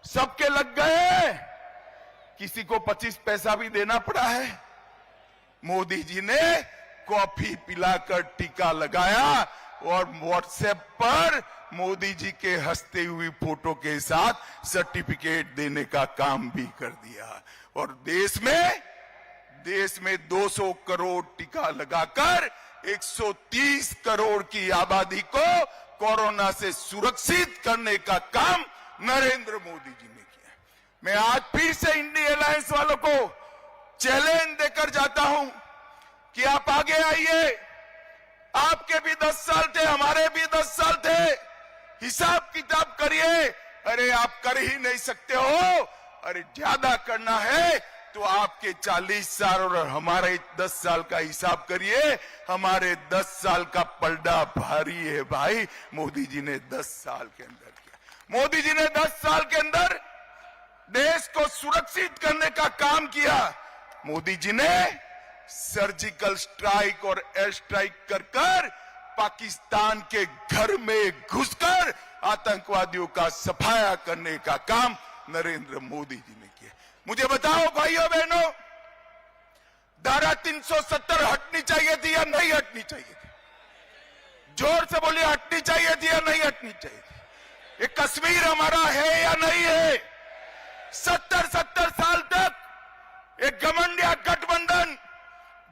सबके लग गए? किसी को 25 पैसा भी देना पड़ा है? मोदी जी ने कॉफी पिलाकर टीका लगाया और व्हाट्सएप पर मोदी जी के हंसते हुई फोटो के साथ सर्टिफिकेट देने का काम भी कर दिया। और देश में 200 करोड़ टीका लगाकर 130 करोड़ की आबादी को कोरोना से सुरक्षित करने का काम नरेंद्र मोदी जी ने किया। मैं आज फिर से इंडिया अलायंस वालों को चैलेंज देकर जाता हूं कि आप आगे आइए। आपके भी 10 साल थे, हमारे भी 10 साल थे। हिसाब किताब करिए, अरे आप कर ही नहीं सकते हो, अरे ज्यादा करना है तो आपके 40 साल और हमारे 10 साल का हिसाब करिए। हमारे 10 साल का पलड़ा भारी है भाई। मोदी जी ने 10 साल के अंदर किया। मोदी जी ने 10 साल के अंदर देश को सुरक्षित करने का काम किया। मोदी जी ने सर्जिकल स्ट्राइक और एयर स्ट्राइक कर पाकिस्तान के घर में घुसकर आतंकवादियों का सफाया करने का काम नरेंद्र मोदी जी ने किया। मुझे बताओ भाइयों बहनों, धारा 370 हटनी चाहिए थी या नहीं हटनी चाहिए थी? जोर से बोलिए, हटनी चाहिए थी या नहीं हटनी चाहिए थी? ये कश्मीर हमारा है या नहीं है? 70 साल तक एक घमंडिया गठबंधन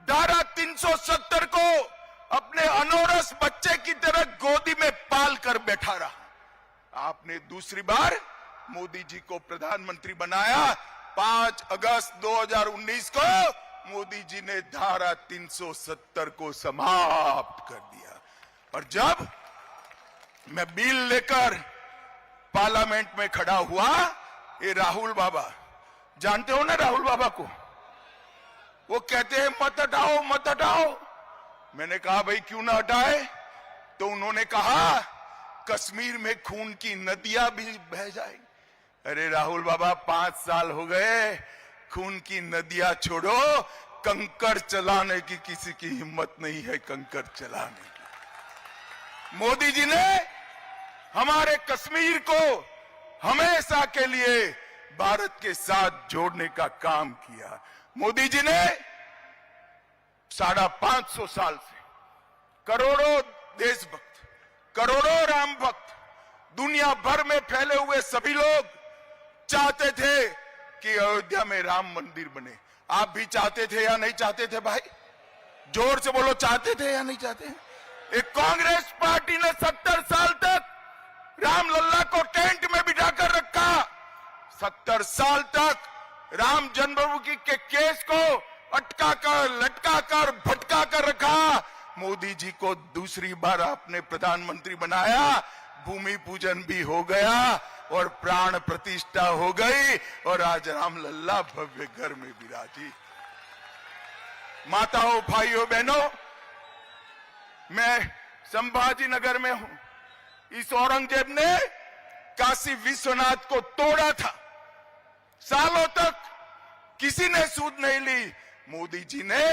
धारा 370 को अपने अनोरस बच्चे की तरह गोदी में पाल कर बैठा रहा। आपने दूसरी बार मोदी जी को प्रधानमंत्री बनाया। 5 अगस्त 2019 को मोदी जी ने धारा 370 को समाप्त कर दिया। और जब मैं बिल लेकर पार्लियामेंट में खड़ा हुआ, ये राहुल बाबा, जानते हो ना राहुल बाबा को, वो कहते हैं मत हटाओ मत हटाओ। मैंने कहा भाई क्यों ना हटाए? तो उन्होंने कहा कश्मीर में खून की नदियां भी बह जाएंगी। अरे राहुल बाबा, 5 साल हो गए, खून की नदियां छोड़ो, कंकड़ चलाने की किसी की हिम्मत नहीं है, कंकड़ चलाने की। मोदी जी ने हमारे कश्मीर को हमेशा के लिए भारत के साथ जोड़ने का काम किया। मोदी जी ने 550 साल से करोड़ों देशभक्त, करोड़ों राम भक्त, दुनिया भर में फैले हुए सभी लोग चाहते थे कि अयोध्या में राम मंदिर बने। आप भी चाहते थे या नहीं चाहते थे भाई? जोर से बोलो, चाहते थे या नहीं चाहते? एक कांग्रेस पार्टी ने 70 साल तक रामलल्ला को टेंट में बिठाकर रखा। 70 साल तक राम जन्मभूमि के केस को अटका कर, लटका कर, भटका कर रखा। मोदी जी को दूसरी बार आपने प्रधानमंत्री बनाया, भूमि पूजन भी हो गया और प्राण प्रतिष्ठा हो गई, और आज रामलल्ला भव्य घर में विराजी। माताओं, भाइयों, बहनों, मैं संभाजी नगर में हूं। इस औरंगजेब ने काशी विश्वनाथ को तोड़ा था। सालों तक किसी ने सूद नहीं ली। मोदी जी ने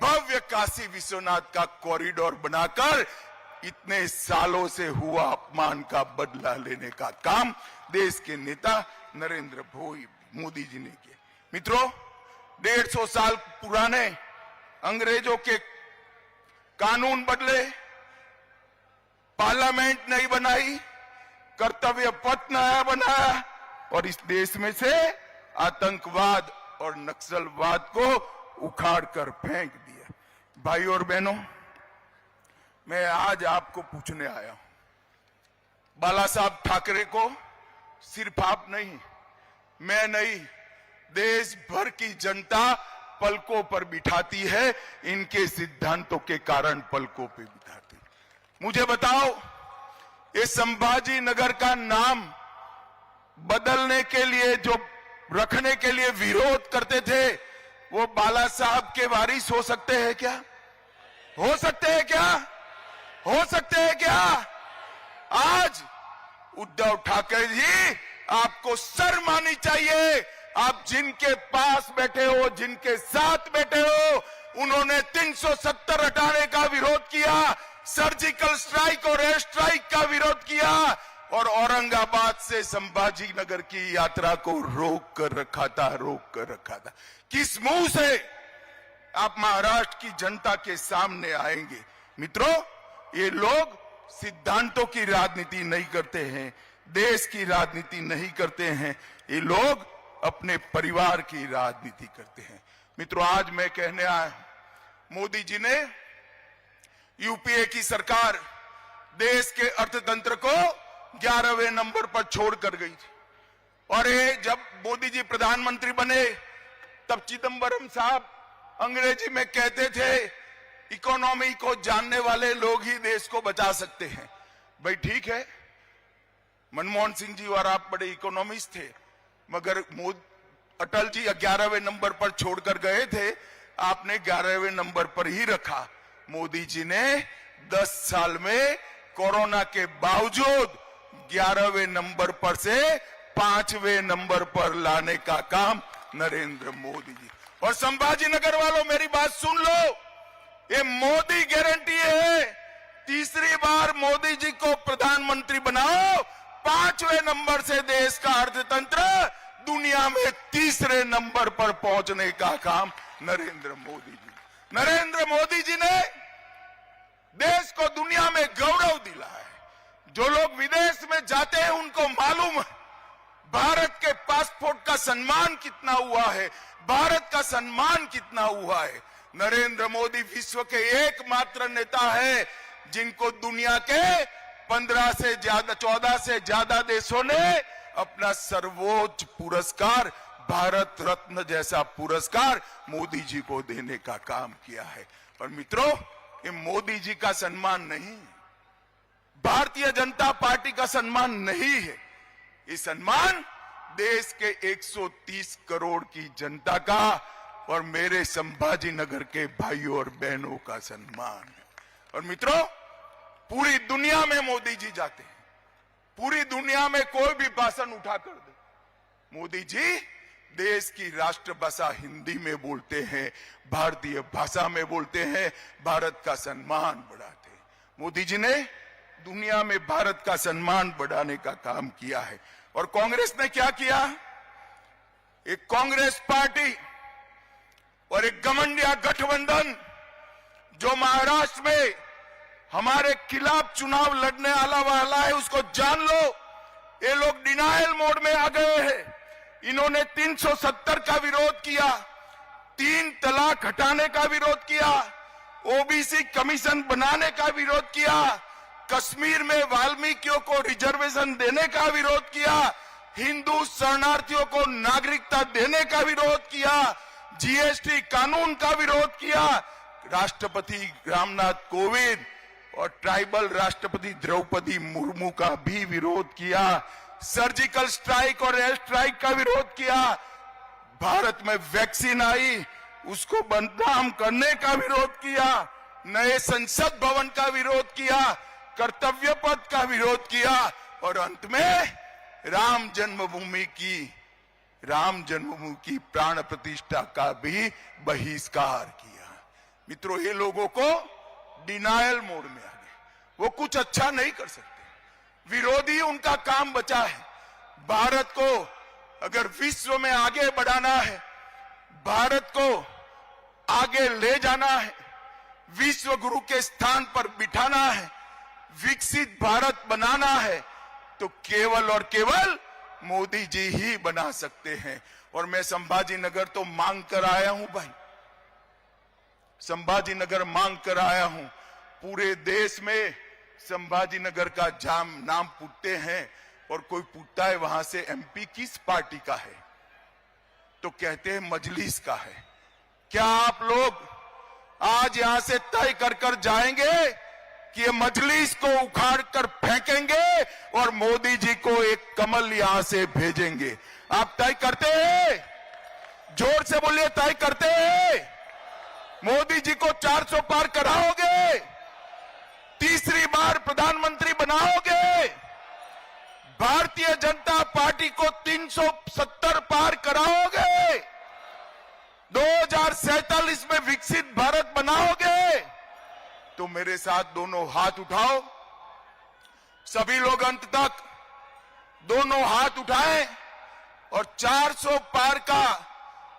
भव्य काशी विश्वनाथ का कॉरिडोर बनाकर इतने सालों से हुआ अपमान का बदला लेने का काम देश के नेता नरेंद्र मोदी जी ने किया। मित्रों, 150 साल पुराने अंग्रेजों के कानून बदले, पार्लियामेंट नहीं बनाई, कर्तव्य पथ नया बनाया, और इस देश में से आतंकवाद और नक्सलवाद को उखाड़ कर फेंक दिया। भाइयों और बहनों, मैं आज आपको पूछने आया हूं, बाला साहब ठाकरे को सिर्फ आप नहीं, मैं नहीं, देश भर की जनता पलकों पर बिठाती है। इनके सिद्धांतों के कारण पलकों पर बिठाती। मुझे बताओ, ये संभाजी नगर का नाम बदलने के लिए, जो रखने के लिए विरोध करते थे, वो बाला साहब के वारिस हो सकते हैं क्या? हो सकते हैं क्या? हो सकते हैं क्या? आज उद्धव ठाकरे जी, आपको शर्म आनी चाहिए। आप जिनके पास बैठे हो, जिनके साथ बैठे हो, उन्होंने 370 हटाने का विरोध किया, सर्जिकल स्ट्राइक और एयर स्ट्राइक का विरोध किया, और औरंगाबाद से संभाजी नगर की यात्रा को रोक कर रखा था। किस मुंह से आप महाराष्ट्र की जनता के सामने आएंगे? मित्रों, ये लोग सिद्धांतों की राजनीति नहीं करते हैं, देश की राजनीति नहीं करते हैं, ये लोग अपने परिवार की राजनीति करते हैं। मित्रों, आज मैं कहने आया, मोदी जी ने यूपीए की सरकार देश के अर्थतंत्र को 11वें नंबर पर छोड़कर गई थी, और ये जब मोदी जी प्रधानमंत्री बने, तब चिदंबरम साहब अंग्रेजी में कहते थे, इकोनॉमी को जानने वाले लोग ही देश को बचा सकते हैं। भाई ठीक है, मनमोहन सिंह जी और आप बड़े इकोनॉमिस्ट थे, मगर अटल जी 11वें नंबर पर छोड़कर गए थे, आपने 11वें नंबर पर ही रखा। मोदी जी ने 10 साल में कोरोना के बावजूद 11वें नंबर पर से 5वें नंबर पर लाने का काम नरेंद्र मोदी जी। और संभाजी नगर वालों, मेरी बात सुन लो, ये मोदी गारंटी है, तीसरी बार मोदी जी को प्रधानमंत्री बनाओ, 5वें नंबर से देश का अर्थतंत्र दुनिया में तीसरे नंबर पर पहुंचने का काम नरेंद्र मोदी जी। नरेंद्र मोदी जी ने देश को दुनिया में गौरव दिला है। जो लोग विदेश में जाते हैं उनको मालूम है भारत के पासपोर्ट का सम्मान कितना हुआ है, भारत का सम्मान कितना हुआ है। नरेंद्र मोदी विश्व के एकमात्र नेता है जिनको दुनिया के 14 से ज्यादा देशों ने अपना सर्वोच्च पुरस्कार, भारत रत्न जैसा पुरस्कार मोदी जी को देने का काम किया है। और मित्रों, ये मोदी जी का सम्मान नहीं, भारतीय जनता पार्टी का सम्मान नहीं है, ये सम्मान देश के 130 करोड़ की जनता का और मेरे संभाजी नगर के भाइयों और बहनों का सम्मान है। और मित्रों, पूरी दुनिया में मोदी जी जाते हैं, पूरी दुनिया में कोई भी भाषण उठा कर दे, मोदी जी देश की राष्ट्रभाषा हिंदी में बोलते हैं, भारतीय भाषा में बोलते हैं, भारत का सम्मान बढ़ाते हैं। मोदी जी ने दुनिया में भारत का सम्मान बढ़ाने का काम किया है। और कांग्रेस ने क्या किया? एक कांग्रेस पार्टी और एक घमंडिया गठबंधन जो महाराष्ट्र में हमारे खिलाफ चुनाव लड़ने वाला है, उसको जान लो, ये लोग डिनायल मोड में आ गए हैं। इन्होंने 370 का विरोध किया, 3 तलाक हटाने का विरोध किया, ओबीसी कमीशन बनाने का विरोध किया, कश्मीर में वाल्मीकियों को रिजर्वेशन देने का विरोध किया, हिंदू शरणार्थियों को नागरिकता देने का विरोध किया, जीएसटी कानून का विरोध किया, राष्ट्रपति रामनाथ कोविंद और ट्राइबल राष्ट्रपति द्रौपदी मुर्मू का भी विरोध किया, सर्जिकल स्ट्राइक और एयर स्ट्राइक का विरोध किया, भारत में वैक्सीन आई उसको बदनाम करने का विरोध किया, नए संसद भवन का विरोध किया, कर्तव्य पथ का विरोध किया और अंत में राम जन्मभूमि की प्राण प्रतिष्ठा का भी बहिष्कार किया। मित्रों, ये लोगों को डिनायल मोड में आ गए, वो कुछ अच्छा नहीं कर सकते, विरोधी उनका काम बचा है। भारत को अगर विश्व में आगे बढ़ाना है, भारत को आगे ले जाना है, विश्व गुरु के स्थान पर बिठाना है, विकसित भारत बनाना है, तो केवल और केवल मोदी जी ही बना सकते हैं। और मैं संभाजी नगर तो मांग कर आया हूं भाई, संभाजी नगर मांग कर आया हूं। पूरे देश में संभाजी नगर का नाम पूछते हैं और कोई पूछता है वहां से एमपी किस पार्टी का है, तो कहते हैं मजलिस का है। क्या आप लोग आज यहां से तय कर जाएंगे कि ये मजलिस को उखाड़ कर फेंकेंगे और मोदी जी को एक कमल यहां से भेजेंगे? आप तय करते हैं? जोर से बोलिए, तय करते हैं? मोदी जी को 400 पार कराओगे? तीसरी बार प्रधानमंत्री बनाओगे? भारतीय जनता पार्टी को 370 पार कराओगे? 2047 में विकसित भारत बनाओगे? तो मेरे साथ दोनों हाथ उठाओ, सभी लोग अंत तक दोनों हाथ उठाएं और 400 पार का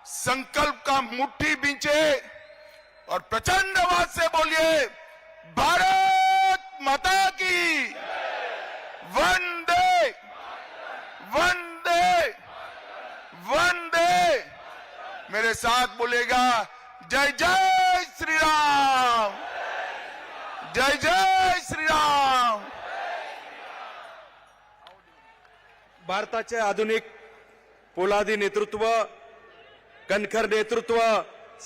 संकल्प का मुट्ठी बींचे और प्रचंड आवाज से बोलिए, भारत माता की वंदे वंदे वंदे। मेरे साथ बोलेगा, जय जय श्री राम, जय जय श्री राम। भारताचे आधुनिक पोलादी नेतृत्व, कणखर नेतृत्व